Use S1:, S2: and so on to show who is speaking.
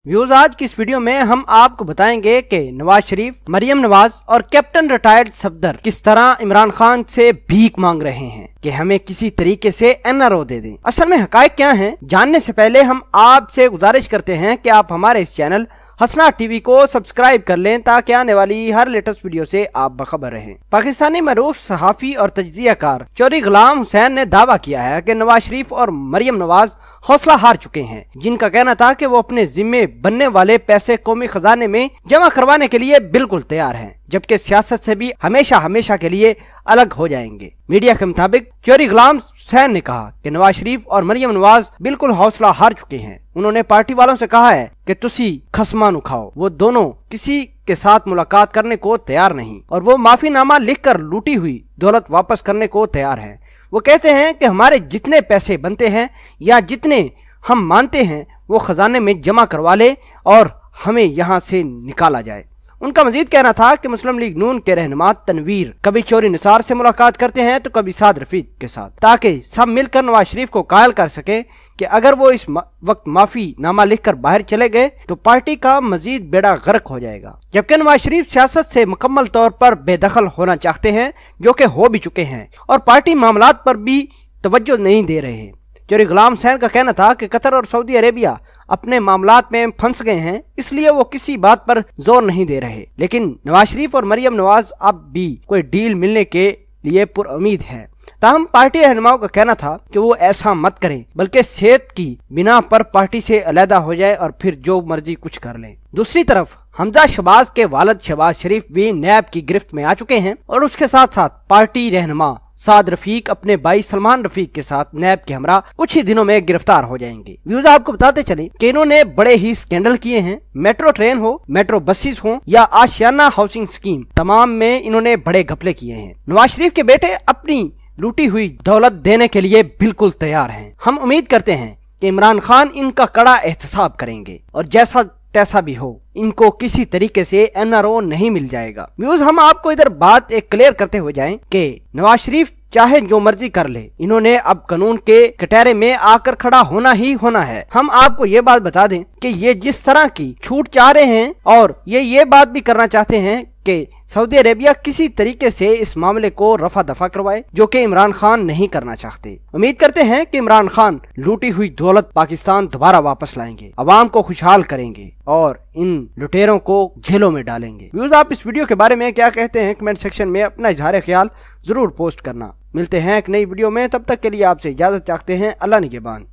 S1: Views, आज की इस वीडियो में हम आपको बताएंगे कि नवाज शरीफ, मरियम नवाज और कैप्टन रिटायर्ड सफदर किस तरह इमरान खान से भीख मांग रहे हैं कि हमें किसी तरीके से NRO दे दें। असल में हकायक क्या हैं, जानने से पहले हम आपसे गुजारिश करते हैं कि आप हमारे इस चैनल हसना टीवी को सब्सक्राइब कर लें ताकि आने वाली हर लेटेस्ट वीडियो से आप बखबर रहें। पाकिस्तानी मरूफ सहाफी और तज्जियाकार चौधरी गुलाम हुसैन ने दावा किया है कि नवाज शरीफ और मरियम नवाज हौसला हार चुके हैं, जिनका कहना था कि वो अपने जिम्मे बनने वाले पैसे कौमी खजाने में जमा करवाने के लिए बिल्कुल तैयार हैं, जबकि सियासत से भी हमेशा के लिए अलग हो जाएंगे। मीडिया के मुताबिक चौधरी गुलाम हुसैन ने कहा कि नवाज शरीफ और मरियम नवाज बिल्कुल हौसला हार चुके हैं। उन्होंने पार्टी वालों से कहा है कि तुसी खसमान उखाओ। वो दोनों किसी के साथ मुलाकात करने को तैयार नहीं और वो माफीनामा लिखकर लूटी हुई दौलत वापस करने को तैयार हैं। वो कहते हैं कि हमारे जितने पैसे बनते हैं या जितने हम मानते हैं वो खजाने में जमा करवा ले और हमें यहाँ से निकाला जाए। उनका मजीद कहना था कि मुस्लिम लीग नून के रहनुमा तनवीर कभी चौधरी निसार से मुलाकात करते हैं तो कभी साद रफीक के साथ, ताकि सब मिलकर नवाज शरीफ को कायल कर सके कि अगर वो इस वक्त माफी नामा लिखकर बाहर चले गए तो पार्टी का मजीद बेड़ा गर्क हो जाएगा। जबकि नवाज शरीफ सियासत से मुकम्मल तौर पर बेदखल होना चाहते हैं, जो कि हो भी चुके हैं, और पार्टी मामलात पर भी तवज्जो नहीं दे रहे हैं। चौधरी गुलाम हुसैन का कहना था कि कतर और सऊदी अरेबिया अपने मामलात में फंस गए हैं, इसलिए वो किसी बात पर जोर नहीं दे रहे। लेकिन नवाज शरीफ और मरियम नवाज अब भी कोई डील मिलने के लिए पुरुम्मीद है। ताहम पार्टी रहनुमाओं का कहना था कि वो ऐसा मत करें, बल्कि सेहत की बिना पर पार्टी से अलहदा हो जाए और फिर जो मर्जी कुछ कर लें। दूसरी तरफ हमजा शहबाज के वालिद शहबाज शरीफ भी नैब की गिरफ्त में आ चुके हैं और उसके साथ साथ पार्टी रहनुमा साद रफीक अपने भाई सलमान रफीक के साथ नैब के हमरा कुछ ही दिनों में गिरफ्तार हो जाएंगे। व्यूज, आपको बताते चलें कि इन्होंने बड़े ही स्कैंडल किए हैं। मेट्रो ट्रेन हो, मेट्रो बसेस हो या आशियाना हाउसिंग स्कीम, तमाम में इन्होंने बड़े घपले किए हैं। नवाज शरीफ के बेटे अपनी लूटी हुई दौलत देने के लिए बिल्कुल तैयार हैं। हम उम्मीद करते हैं कि इमरान खान इनका कड़ा एहतसाब करेंगे और जैसा तैसा भी हो, इनको किसी तरीके से NRO नहीं मिल जाएगा। व्यूज, हम आपको इधर बात एक क्लियर करते हुए जाएं कि नवाज शरीफ चाहे जो मर्जी कर ले, इन्होंने अब कानून के कटहरे में आकर खड़ा होना ही होना है। हम आपको ये बात बता दें कि ये जिस तरह की छूट चाह रहे हैं और ये बात भी करना चाहते हैं कि सऊदी अरेबिया किसी तरीके से इस मामले को रफा दफा करवाए, जो कि इमरान खान नहीं करना चाहते। उम्मीद करते हैं कि इमरान खान लूटी हुई दौलत पाकिस्तान दोबारा वापस लाएंगे, अवाम को खुशहाल करेंगे और इन लुटेरों को जेलों में डालेंगे। व्यूज, आप इस वीडियो के बारे में क्या कहते हैं, कमेंट सेक्शन में अपना इजहार ख्याल जरूर पोस्ट करना। मिलते हैं एक नई वीडियो में, तब तक के लिए आपसे इजाजत चाहते हैं। अल्लाह निगहबान।